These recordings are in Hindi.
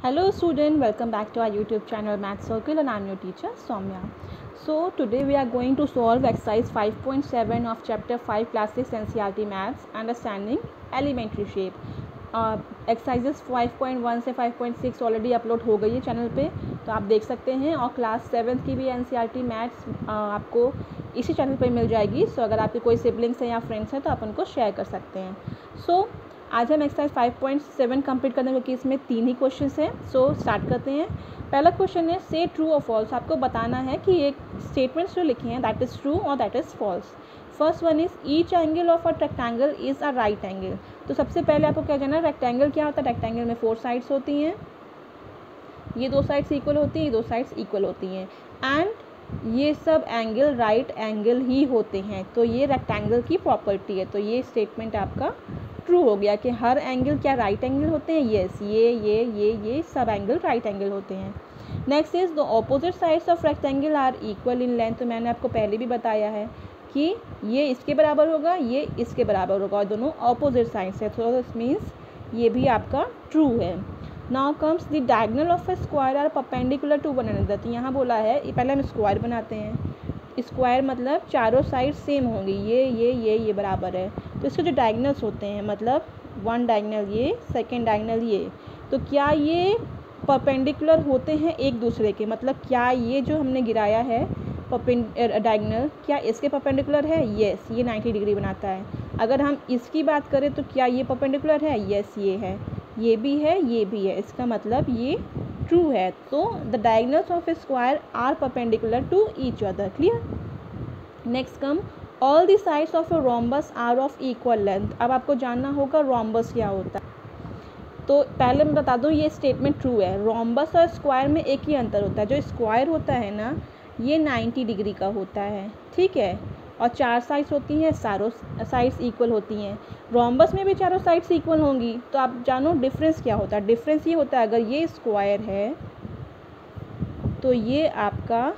Hello student, welcome back to our YouTube channel Math Circle and I am your teacher Soumya. So today we are going to solve exercise 5.7 of chapter 5 class 6 NCERT Maths Understanding Elementary Shape. Exercises 5.1 से 5.6 ऑलरेडी अपलोड हो गई है चैनल पे, तो आप देख सकते हैं। और क्लास 7 की भी NCERT मैथ्स आपको इसी चैनल पे मिल जाएगी। सो अगर आपके कोई सिबलिंग्स हैं या फ्रेंड्स हैं तो आप उनको शेयर कर सकते हैं। सो आज हम एक्सरसाइज 5.7 कंप्लीट करने क्योंकि इसमें 3 ही क्वेश्चंस हैं। सो स्टार्ट करते हैं। पहला क्वेश्चन है से ट्रू और फॉल्स। आपको बताना है कि एक स्टेटमेंट्स जो लिखे हैं दैट इज़ ट्रू और that is false. First one is each angle of a rectangle is a right angle. तो सबसे पहले आपको क्या जानना है, रेक्टेंगल क्या होता है। रेक्टेंगल में 4 साइड्स होती हैं, ये 2 साइड्स इक्वल होती हैं, ये 2 साइड्स इक्वल होती हैं, एंड ये सब एंगल राइट एंगल ही होते हैं। तो ये रेक्टेंगल की प्रॉपर्टी है। तो ये स्टेटमेंट आपका ट्रू हो गया कि हर एंगल क्या राइट एंगल होते हैं। येस, ये सब एंगल राइट एंगल होते हैं। Next is the opposite sides of rectangle are equal in length. तो मैंने आपको पहले भी बताया है कि ये इसके बराबर होगा, ये इसके बराबर होगा और दोनों ऑपोजिट साइड्स है। सो दिस मीन्स ये भी आपका ट्रू है। Now comes the diagonal of a square are perpendicular to one another. तो यहाँ बोला है, पहले हम स्क्वायर बनाते हैं। स्क्वायर मतलब चारों साइड सेम होंगी, ये बराबर है। तो इसके जो डायगोनल्स होते हैं मतलब वन डायगोनल ये, सेकेंड डायगोनल ये, तो क्या ये परपेंडिकुलर होते हैं एक दूसरे के। मतलब क्या ये जो हमने गिराया है डायगोनल क्या इसके परपेंडिकुलर है। येस, ये 90 डिग्री बनाता है। अगर हम इसकी बात करें तो क्या ये परपेंडिकुलर है। येस, ये है, ये भी है, ये भी है। इसका मतलब ये ट्रू है। तो the diagonals of a square are perpendicular to each other. Clear. Next come all the sides of a rhombus are of equal length. अब आपको जानना होगा रोम्बस क्या होता है। तो पहले मैं बता दूं ये स्टेटमेंट ट्रू है। रोम्बस और स्क्वायर में एक ही अंतर होता है। जो स्क्वायर होता है ना ये 90 डिग्री का होता है, ठीक है, और 4 साइड्स होती हैं, चारों साइड्स इक्वल होती हैं। रोम्बस में भी चारों साइड्स इक्वल होंगी। तो आप जानो डिफरेंस क्या होता है। डिफरेंस ये होता है अगर ये स्क्वायर है तो ये आपका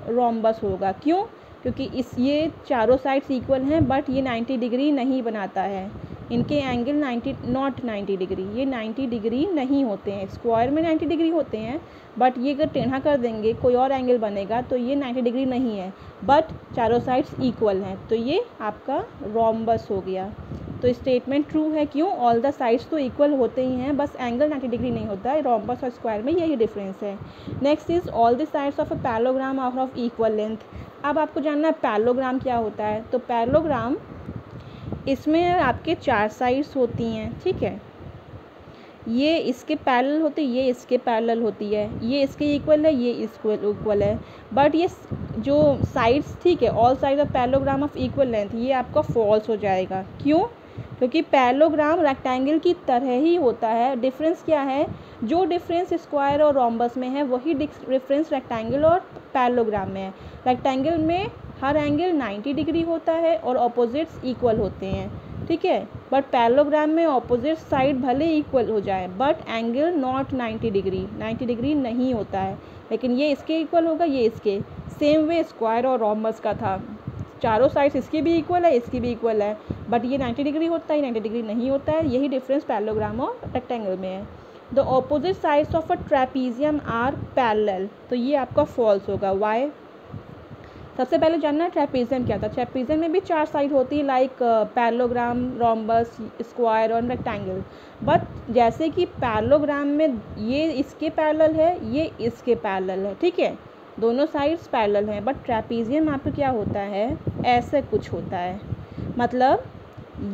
रोम्बस होगा। क्यों? क्योंकि ये चारों साइड्स इक्वल हैं बट ये 90 डिग्री नहीं बनाता है। इनके एंगल 90 डिग्री, ये 90 डिग्री नहीं होते हैं। स्क्वायर में 90 डिग्री होते हैं बट ये अगर टेढ़ा कर देंगे कोई और एंगल बनेगा तो ये 90 डिग्री नहीं है, बट चारों साइड्स इक्वल हैं। तो ये आपका रोम्बस हो गया। तो स्टेटमेंट ट्रू है। क्यों? ऑल द साइड्स तो इक्वल होते ही हैं, बस एंगल 90 डिग्री नहीं होता है। रोम्बस और स्क्वायर में यही डिफरेंस है। Next is all the sides of a parallelogram are of equal length. अब आपको जानना है पैरेललोग्राम क्या होता है। तो पैरेललोग्राम इसमें आपके 4 साइड्स होती हैं, ठीक है, ये इसके पैरेलल होती है, ये इसके पैरेलल होती है, ये इसके इक्वल है, ये इक्वल है, बट ये जो साइड्स, ठीक है, all side of parallelogram of equal length, ये आपका फॉल्स हो जाएगा। क्यों? क्योंकि पैरेललोग्राम रेक्टेंगल की तरह ही होता है। डिफरेंस क्या है? जो डिफरेंस स्क्वायर और रोम्बस में है वही डिफरेंस रेक्टेंगल और पैरेललोग्राम में है। रेक्टेंगल में हर एंगल 90 डिग्री होता है और ऑपोजिट्स इक्वल होते हैं, ठीक है, बट पैरेललोग्राम में ऑपोजिट साइड भले इक्वल हो जाए बट एंगल नॉट 90 डिग्री नहीं होता है। लेकिन ये इसके इक्वल होगा, ये इसके। सेम वे स्क्वायर और रोम्बस का था, चारों साइड्स इसकी भी इक्वल है, इसकी भी इक्वल है, बट ये 90 डिग्री होता है, 90 डिग्री नहीं होता है। यही डिफरेंस पैरेललोग्राम और रेक्टेंगल में है। The opposite sides of a trapezium are parallel. तो ये आपका फॉल्स होगा। वाई? सबसे पहले जानना है ट्रेपीजियम क्या था। ट्रेपीजियम में भी 4 साइड होती है, लाइक पैरेललोग्राम, रोम्बस, स्क्वायर और रेक्टेंगल। बट जैसे कि पैरेललोग्राम में ये इसके पैरेलल है, ये इसके पैरेलल है, ठीक है, दोनों साइड्स पैरेलल हैं। बट ट्रेपीजियम आपको क्या होता है, ऐसे कुछ होता है। मतलब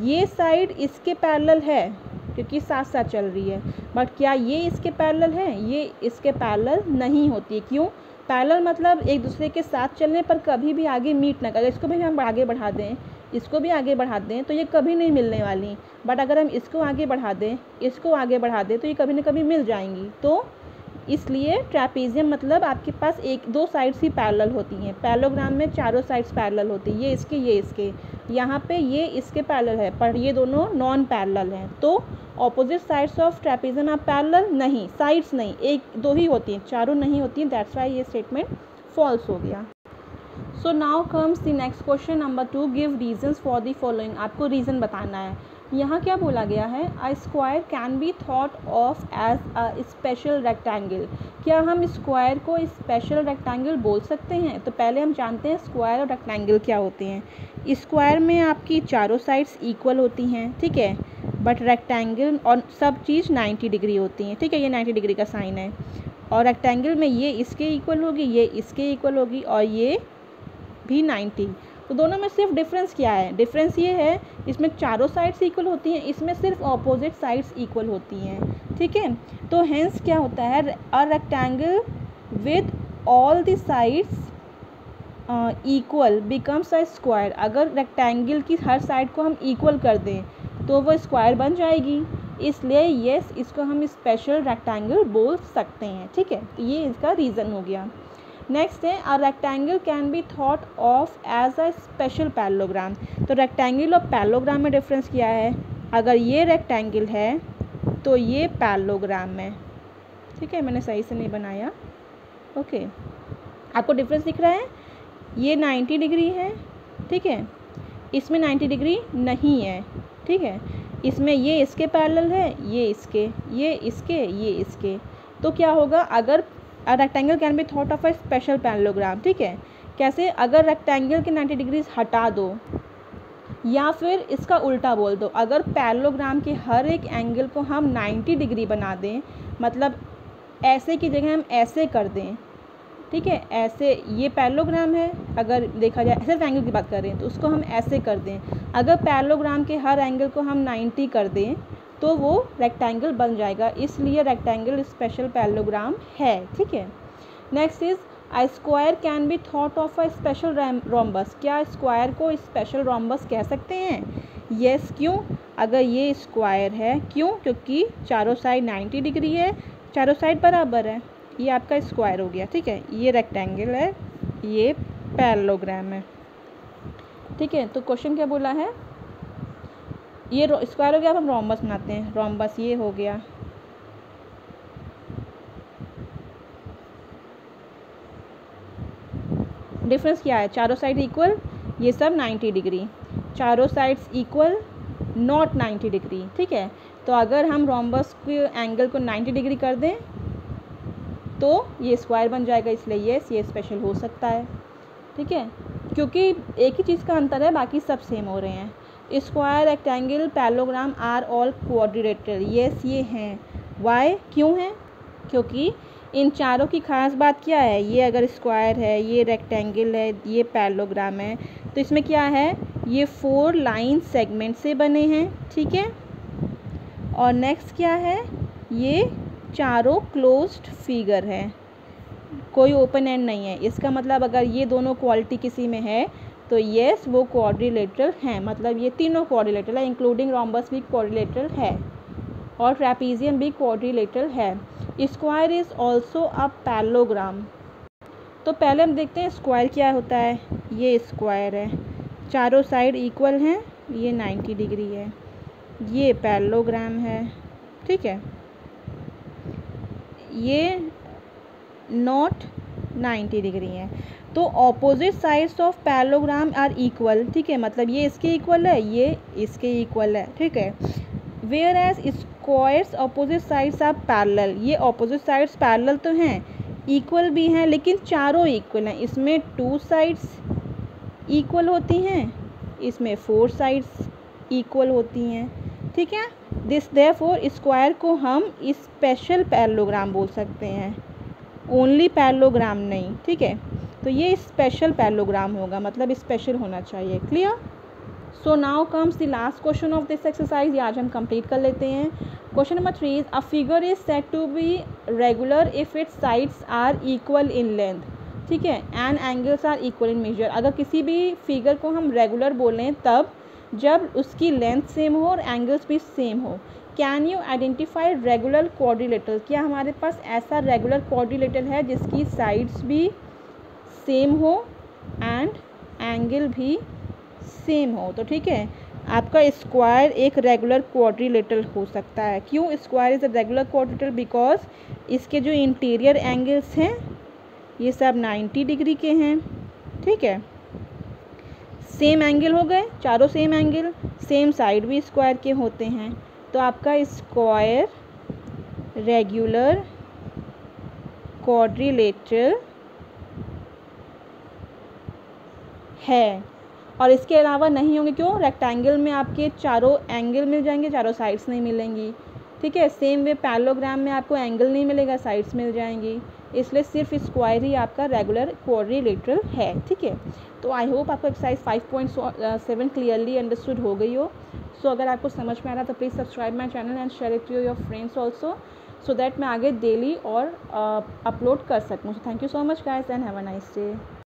ये साइड इसके पैरेलल है क्योंकि साथ साथ चल रही है, बट क्या ये इसके पैरेलल है, ये इसके पैरेलल नहीं होती। क्यों? पैरेलल मतलब एक दूसरे के साथ चलने पर कभी भी आगे मीट ना करें। इसको भी हम आगे बढ़ा दें, इसको भी आगे बढ़ा दें तो ये कभी नहीं मिलने वाली, बट अगर हम इसको आगे बढ़ा दें, इसको आगे बढ़ा दें तो ये कभी ना कभी मिल जाएंगी। तो इसलिए ट्रेपीजियम मतलब आपके पास 1-2 साइड्स ही पैरेलल होती हैं। पैरेललोग्राम में चारों साइड्स पैरेलल होती है, ये इसके। यहाँ पे ये इसके पैरेलल है पर ये दोनों नॉन पैरेलल हैं। तो ऑपोजिट साइड्स ऑफ ट्रेपीजियम आप पैरेलल नहीं, साइड्स नहीं, 1-2 ही होती हैं, चारों नहीं होती हैं। दैट्स वाई ये स्टेटमेंट फॉल्स हो गया। So now comes the next question number 2। Give reasons for the following. आपको रीज़न बताना है। यहाँ क्या बोला गया है, a square can be thought of as a special rectangle. क्या हम स्क्वायर को स्पेशल रेक्टेंगल बोल सकते हैं? तो पहले हम जानते हैं स्क्वायर और रेक्टेंगल क्या होते हैं। स्क्वायर में आपकी चारों साइड्स इक्वल होती हैं, ठीक है, बट रेक्टेंगल और सब चीज़ 90 डिग्री होती हैं, ठीक है, ये 90 डिग्री का साइन है। और रेक्टेंगल में ये इसके इक्वल होगी, ये इसके इक्वल होगी और ये भी 90। तो दोनों में सिर्फ डिफरेंस क्या है? डिफरेंस ये है इसमें चारों साइड्स इक्वल होती हैं, इसमें सिर्फ ऑपोजिट साइड्स इक्वल होती हैं, ठीक है। तो हेंस क्या होता है, a rectangle with all the sides equal becomes a square. अगर रेक्टेंगल की हर साइड को हम इक्वल कर दें तो वो स्क्वायर बन जाएगी, इसलिए यस इसको हम स्पेशल रेक्टेंगल बोल सकते हैं, ठीक है। तो ये इसका रीज़न हो गया। नेक्स्ट है, a rectangle can be thought of as a special parallelogram. तो रेक्टेंगल और पैरेललोग्राम में डिफरेंस क्या है? अगर ये रेक्टेंगल है तो ये पैरेललोग्राम है, ठीक है, मैंने सही से नहीं बनाया, ओके। आपको डिफरेंस दिख रहा है? ये 90 डिग्री है, ठीक है, इसमें 90 डिग्री नहीं है, ठीक है। इसमें ये इसके पैरेलल है, ये इसके, ये इसके, ये इसके। तो क्या होगा, अगर rectangle can be thought of a special parallelogram, ठीक है। कैसे? अगर रेक्टेंगल के 90 डिग्रीज हटा दो या फिर इसका उल्टा बोल दो, अगर पैरेललोग्राम के हर एक एंगल को हम 90 डिग्री बना दें, मतलब ऐसे की जगह हम ऐसे कर दें, ठीक है, ऐसे, ये पैरेललोग्राम है, अगर देखा जाए सिर्फ एंगल की बात कर रहे हैं तो उसको हम ऐसे कर दें, अगर पैरेललोग्राम के हर एंगल को हम 90 कर दें तो वो रेक्टेंगल बन जाएगा, इसलिए रेक्टेंगल स्पेशल पैरेललोग्राम है, ठीक है। Next is, a square can be thought of a special rhombus. क्या स्क्वायर को स्पेशल रोम्बस कह सकते हैं? यस, क्यों? अगर ये स्क्वायर है, क्यों? क्योंकि चारों साइड 90 डिग्री है, चारों साइड बराबर है, ये आपका स्क्वायर हो गया, ठीक है। ये रेक्टेंगल है, ये पैरेललोग्राम है, ठीक है। तो क्वेश्चन क्या बोला है, ये स्क्वायर हो गया, अब हम रोम्बस बनाते हैं, रोम्बस ये हो गया, डिफरेंस क्या है? चारों साइड इक्वल, ये सब 90 डिग्री, चारों साइड्स इक्वल, नॉट 90 डिग्री, ठीक है। तो अगर हम रोम्बस के एंगल को 90 डिग्री कर दें तो ये स्क्वायर बन जाएगा, इसलिए यस ये स्पेशल हो सकता है, ठीक है, क्योंकि एक ही चीज़ का अंतर है, बाकी सब सेम हो रहे हैं। Square, rectangle, parallelogram are all quadrilateral, yes ये हैं। वाई, क्यों है? क्योंकि इन चारों की खास बात क्या है, ये अगर स्क्वायर है, ये रेक्टेंगल है, ये पैरेललोग्राम है, तो इसमें क्या है, ये 4 लाइन सेगमेंट से बने हैं, ठीक है। और नेक्स्ट क्या है, ये चारों क्लोज्ड फिगर है, कोई ओपन एंड नहीं है। इसका मतलब अगर ये दोनों क्वालिटी किसी में है तो येस वो क्वाड्रिलेटरल हैं, मतलब ये तीनों क्वाड्रिलेटरल है, इंक्लूडिंग रोम्बस भी क्वाड्रिलेटरल है और ट्रेपीजियम भी क्वाड्रिलेटरल है। Square is also a parallelogram. तो पहले हम देखते हैं स्क्वायर क्या होता है। ये स्क्वायर है, चारों साइड इक्वल हैं, ये 90 डिग्री है, ये पैरेललोग्राम है, ठीक है, ये नॉट 90 डिग्री है। तो opposite sides of parallelogram are equal, ठीक है, मतलब ये इसके इक्वल है, ये इसके इक्वल है, ठीक है। Whereas squares opposite sides are parallel, ये ऑपोजिट साइड्स पैरेलल तो हैं, इक्वल भी हैं, लेकिन चारों इक्वल हैं। इसमें 2 साइड्स इक्वल होती हैं, इसमें 4 साइड्स इक्वल होती हैं, ठीक है। दिस देयरफॉर स्क्वायर को हम स्पेशल पैरेललोग्राम बोल सकते हैं, ओनली पैरेललोग्राम नहीं, ठीक है। तो ये स्पेशल पैरेललोग्राम होगा, मतलब स्पेशल होना चाहिए, clear. So now comes the last question of this exercise, ये आज हम कंप्लीट कर लेते हैं। Question number 3 is, a figure is said to be regular if its sides are equal in length, ठीक है, and angles are equal in measure. अगर किसी भी फिगर को हम रेगुलर बोलें तब जब उसकी लेंथ सेम हो और एंगल्स भी सेम हो। Can you identify regular quadrilateral, क्या हमारे पास ऐसा रेगुलर क्वाड्रिलेटरल है जिसकी साइड्स भी सेम हो एंड एंगल भी सेम हो? तो ठीक है, आपका स्क्वायर एक रेगुलर क्वाड्रिलेटरल हो सकता है। क्यों square is a regular quadrilateral? Because इसके जो इंटीरियर एंगल्स हैं ये सब 90 डिग्री के हैं, ठीक है। सेम एंगल हो गए, चारों सेम एंगल, सेम साइड भी स्क्वायर के होते हैं, तो आपका स्क्वायर रेगुलर क्वाड्रिलेटरल है। और इसके अलावा नहीं होंगे, क्यों? रेक्टेंगल में आपके चारों एंगल मिल जाएंगे, चारों साइड्स नहीं मिलेंगी, ठीक है। सेम वे पैरेललोग्राम में आपको एंगल नहीं मिलेगा, साइड्स मिल जाएंगी, इसलिए सिर्फ स्क्वायर ही आपका रेगुलर क्वाड्रिलेटरल है, ठीक है। तो आई होप आपको एक्सरसाइज 5.7 क्लियरली अंडरस्टूड हो गई हो। सो अगर आपको समझ में आ रहा तो please subscribe my channel and share it to your friends also, so that मैं आगे डेली और अपलोड कर सकूँ। So thank you so much guys and have a nice day.